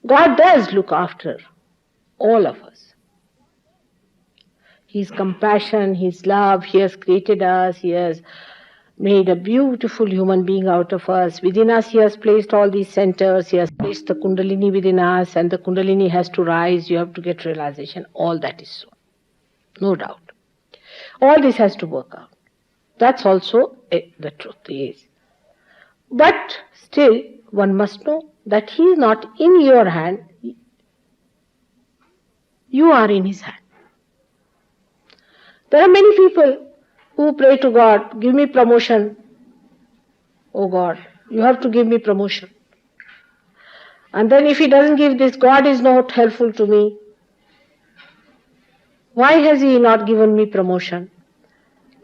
God does look after all of us. His compassion, His love, He has created us, He has made a beautiful human being out of us. Within us, He has placed all these centers, He has placed the Kundalini within us, and the Kundalini has to rise, you have to get realization. All that is so. No doubt. All this has to work out. That's also the truth is. But still, one must know that He is not in your hand, you are in His hand. There are many people who pray to God, give me promotion. Oh God, you have to give me promotion. And then if He doesn't give this, God is not helpful to me. Why has He not given me promotion?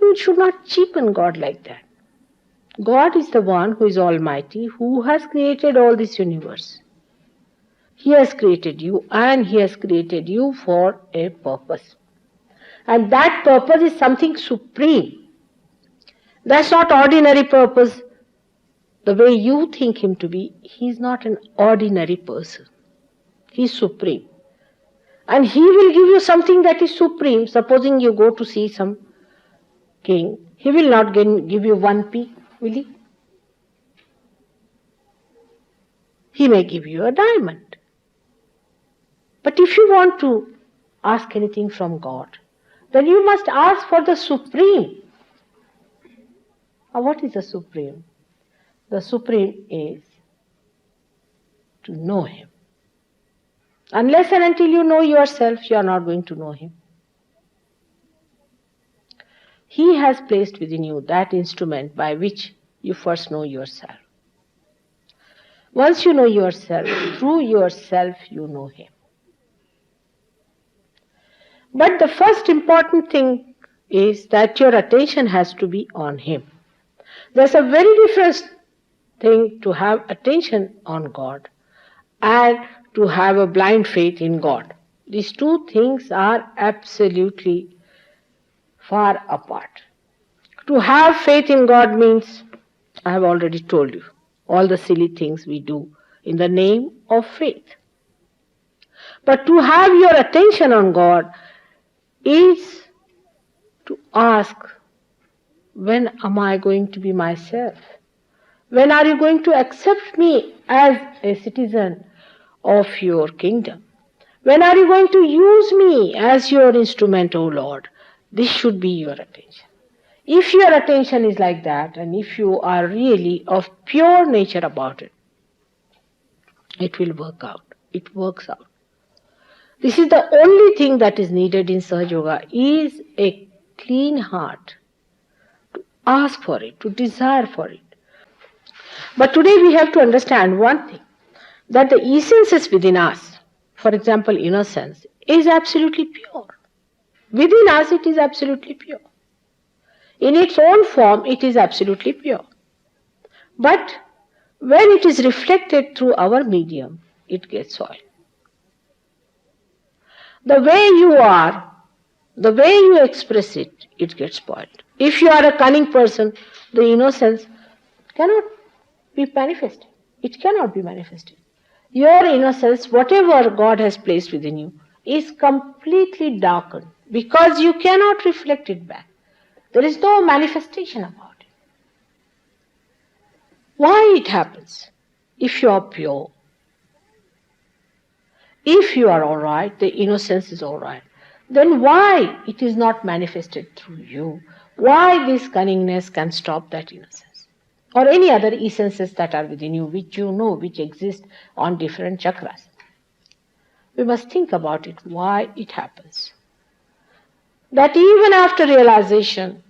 You should not cheapen God like that. God is the one who is almighty, who has created all this universe. He has created you, and He has created you for a purpose. And that purpose is something supreme. That's not ordinary purpose. The way you think Him to be, He is not an ordinary person. He is supreme. And He will give you something that is supreme. Supposing you go to see some king, He will not give you 1p, will He? He may give you a diamond. But if you want to ask anything from God, then you must ask for the supreme. Now, what is the supreme? The supreme is to know Him. Unless and until you know yourself, you are not going to know Him. He has placed within you that instrument by which you first know yourself. Once you know yourself, through yourself you know Him. But the first important thing is that your attention has to be on Him. There's a very different thing to have attention on God and to have a blind faith in God. These two things are absolutely far apart. To have faith in God means, I have already told you, all the silly things we do in the name of faith. But to have your attention on God is to ask, when am I going to be myself? When are you going to accept me as a citizen of your kingdom? When are you going to use me as your instrument, O Lord? This should be your attention. If your attention is like that, and if you are really of pure nature about it, it will work out. It works out. This is the only thing that is needed in Sahaja Yoga, is a clean heart to ask for it, to desire for it. But today we have to understand one thing, that the essence within us, for example innocence, is absolutely pure. Within us it is absolutely pure. In its own form it is absolutely pure. But when it is reflected through our medium, it gets soiled. The way you are, the way you express it, it gets spoiled. If you are a cunning person, the innocence cannot be manifested. It cannot be manifested. Your innocence, whatever God has placed within you, is completely darkened because you cannot reflect it back. There is no manifestation about it. Why it happens? If you are pure, if you are alright, the innocence is alright, then why it is not manifested through you? Why this cunningness can stop that innocence? Or any other essences that are within you, which you know, which exist on different chakras. We must think about it, why it happens. That even after realization,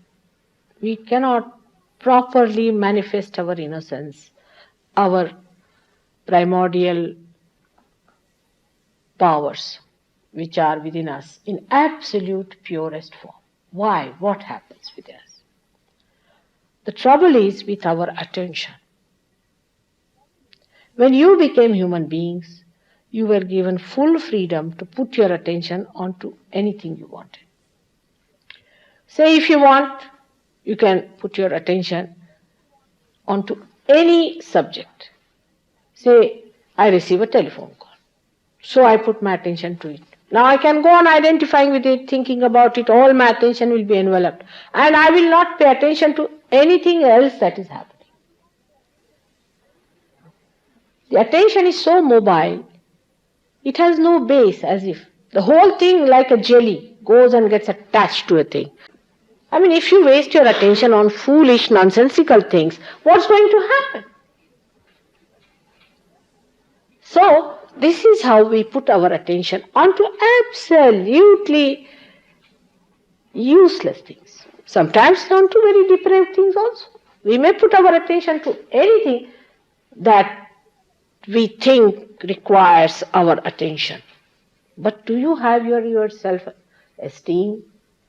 we cannot properly manifest our innocence, our primordial powers, which are within us, in absolute purest form. Why? What happens with us? The trouble is with our attention. When you became human beings, you were given full freedom to put your attention onto anything you wanted. Say if you want, you can put your attention onto any subject. Say, I receive a telephone call. So I put my attention to it. Now I can go on identifying with it, thinking about it, all my attention will be enveloped. And I will not pay attention to anything else that is happening. The attention is so mobile, it has no base, as if the whole thing, like a jelly, goes and gets attached to a thing. I mean, if you waste your attention on foolish, nonsensical things, what's going to happen? So, this is how we put our attention onto absolutely useless things. Sometimes onto very depraved things also. We may put our attention to anything that we think requires our attention. But do you have your self-esteem?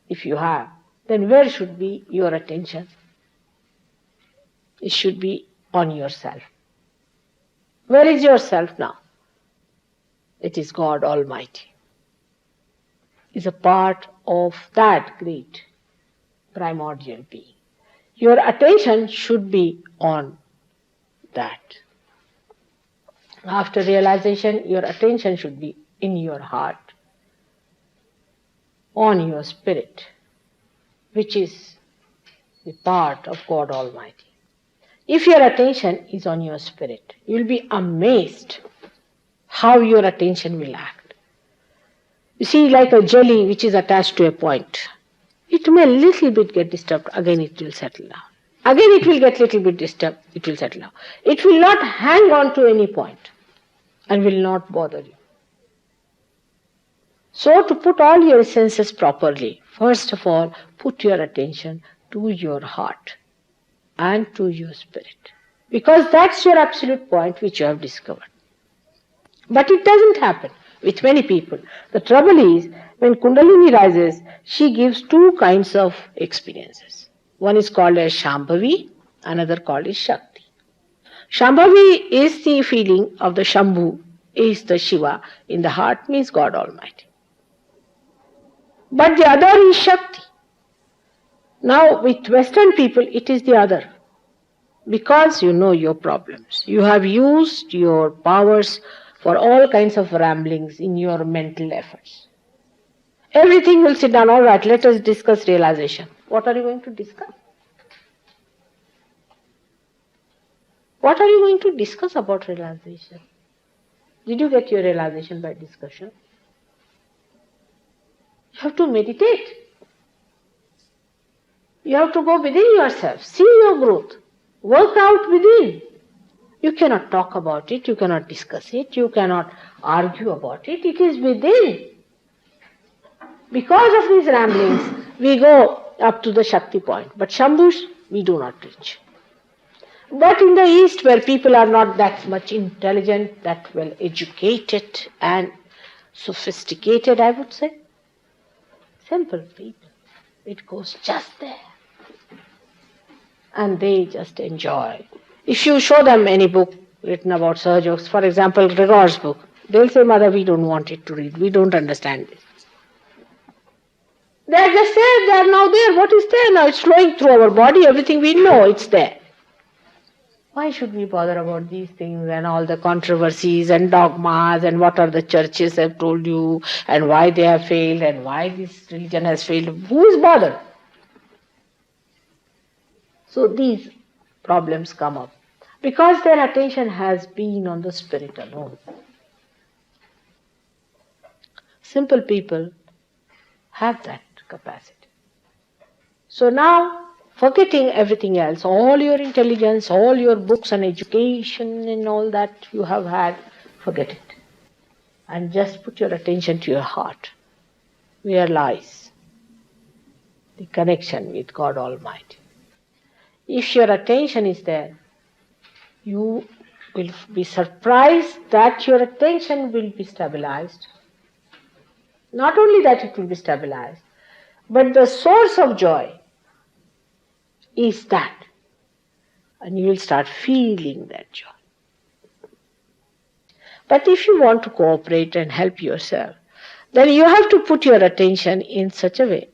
If you have, then where should be your attention? It should be on yourself. Where is yourself now? It is God Almighty. Is a part of that great primordial being. Your attention should be on that. After realization, your attention should be in your heart, on your spirit, which is the part of God Almighty. If your attention is on your spirit, you will be amazed how your attention will act. You see, like a jelly which is attached to a point. It may a little bit get disturbed, again it will settle down. Again it will get little bit disturbed, it will settle down. It will not hang on to any point and will not bother you. So to put all your senses properly, first of all, put your attention to your heart and to your spirit. Because that's your absolute point which you have discovered. But it doesn't happen with many people. The trouble is, when Kundalini rises, she gives two kinds of experiences. One is called as Shambhavi, another called as Shakti. Shambhavi is the feeling of the Shambhu, is the Shiva in the heart, means God Almighty. But the other is Shakti. Now with Western people it is the other. Because you know your problems. You have used your powers for all kinds of ramblings in your mental efforts. Everything will sit down, all right, let us discuss realization. What are you going to discuss? What are you going to discuss about realization? Did you get your realization by discussion? You have to meditate. You have to go within yourself, see your growth, work out within. You cannot talk about it, you cannot discuss it, you cannot argue about it. It is within. Because of these ramblings, we go up to the Shakti point. But Shambhush, we do not reach. But in the East, where people are not that much intelligent, that well educated and sophisticated, I would say, simple people, it goes just there. And they just enjoy. If you show them any book written about Sahaja Yoga, for example, Gregor's book, they'll say, Mother, we don't want it to read. We don't understand it. They are just there, they are now there. What is there now? It's flowing through our body, everything we know, it's there. Why should we bother about these things and all the controversies and dogmas and what are the churches have told you and why they have failed and why this religion has failed? Who is bothered? So these problems come up because their attention has been on the spirit alone. Simple people have that capacity. So now, forgetting everything else, all your intelligence, all your books and education and all that you have had, forget it. And just put your attention to your heart, where lies the connection with God Almighty. If your attention is there, you will be surprised that your attention will be stabilized. Not only that it will be stabilized, but the source of joy is that. And you will start feeling that joy. But if you want to cooperate and help yourself, then you have to put your attention in such a way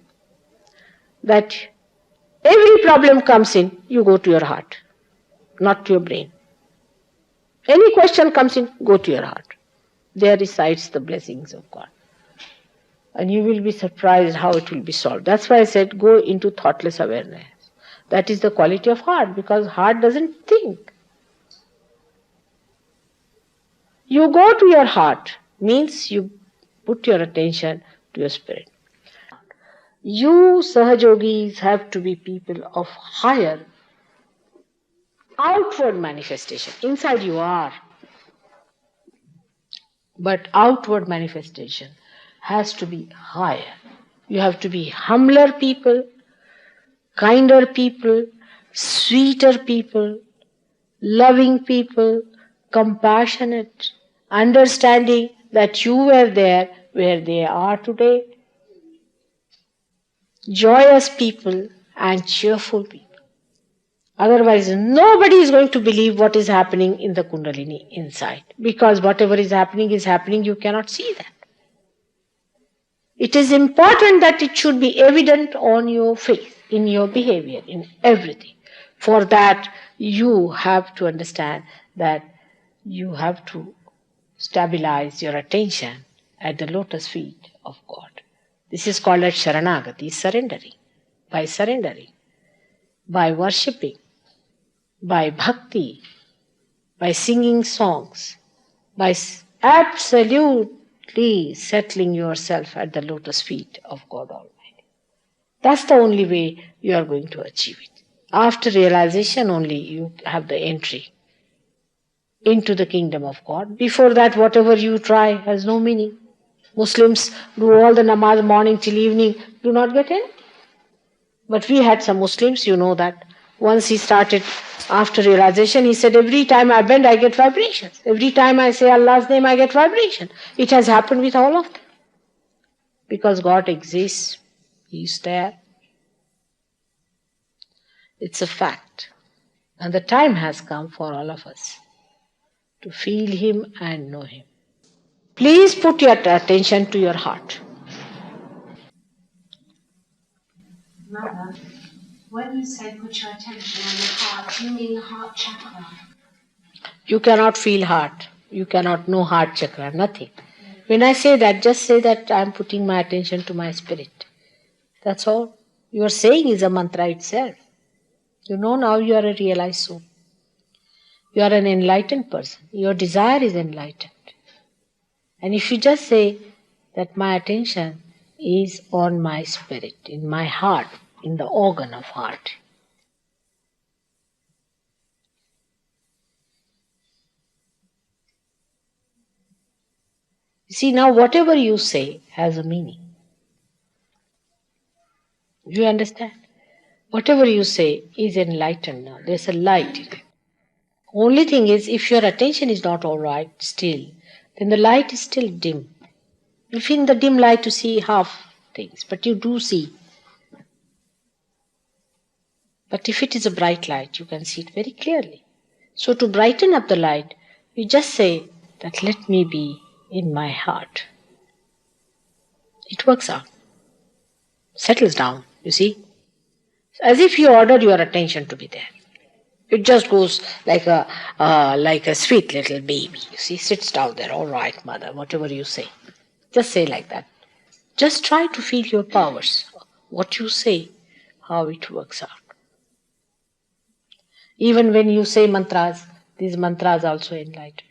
that every problem comes in, you go to your heart, not to your brain. Any question comes in, go to your heart. there resides the blessings of God. And you will be surprised how it will be solved. That's why I said go into thoughtless awareness. That is the quality of heart, because heart doesn't think. You go to your heart means you put your attention to your spirit. You Sahajogis have to be people of higher outward manifestation. Inside you are. But outward manifestation has to be higher. You have to be humbler people, kinder people, sweeter people, loving people, compassionate, understanding that you were there where they are today, joyous people and cheerful people. Otherwise, nobody is going to believe what is happening in the Kundalini inside. Because whatever is happening, you cannot see that. It is important that it should be evident on your face, in your behavior, in everything. For that, you have to understand that you have to stabilize your attention at the lotus feet of God. This is called as Sharanagati, surrendering. By worshipping, by bhakti, by singing songs, by absolutely settling yourself at the lotus feet of God Almighty. That's the only way you are going to achieve it. After realization only you have the entry into the kingdom of God. Before that, whatever you try has no meaning. Muslims do all the namaz morning till evening, do not get in. But we had some Muslims, you know that. Once he started, after realization, he said, every time I bend, I get vibrations. Every time I say Allah's name, I get vibration. It has happened with all of them. Because God exists. He is there. It's a fact. And the time has come for all of us to feel Him and know Him. Please put your attention to your heart. Mother, when you say put your attention on the heart, do you mean the heart chakra? You cannot feel heart. You cannot know heart chakra, nothing. When I say that, just say that I am putting my attention to my spirit. That's all. Your saying is a mantra itself. You know now you are a realized soul. You are an enlightened person. Your desire is enlightened. And if you just say that my attention is on my spirit, in my heart, in the organ of heart. You see, now whatever you say has a meaning. You understand? Whatever you say is enlightened now. There's a light in it. Only thing is, if your attention is not all right still, then the light is still dim. You feel in the dim light to see half things, but you do see. But if it is a bright light, you can see it very clearly. So to brighten up the light, you just say that let me be in my heart. It works out. Settles down, you see. As if you ordered your attention to be there. It just goes like a sweet little baby, you see, sits down there. All right, mother, whatever you say. Just say like that. Just try to feel your powers. What you say, how it works out. Even when you say mantras, these mantras also enlighten.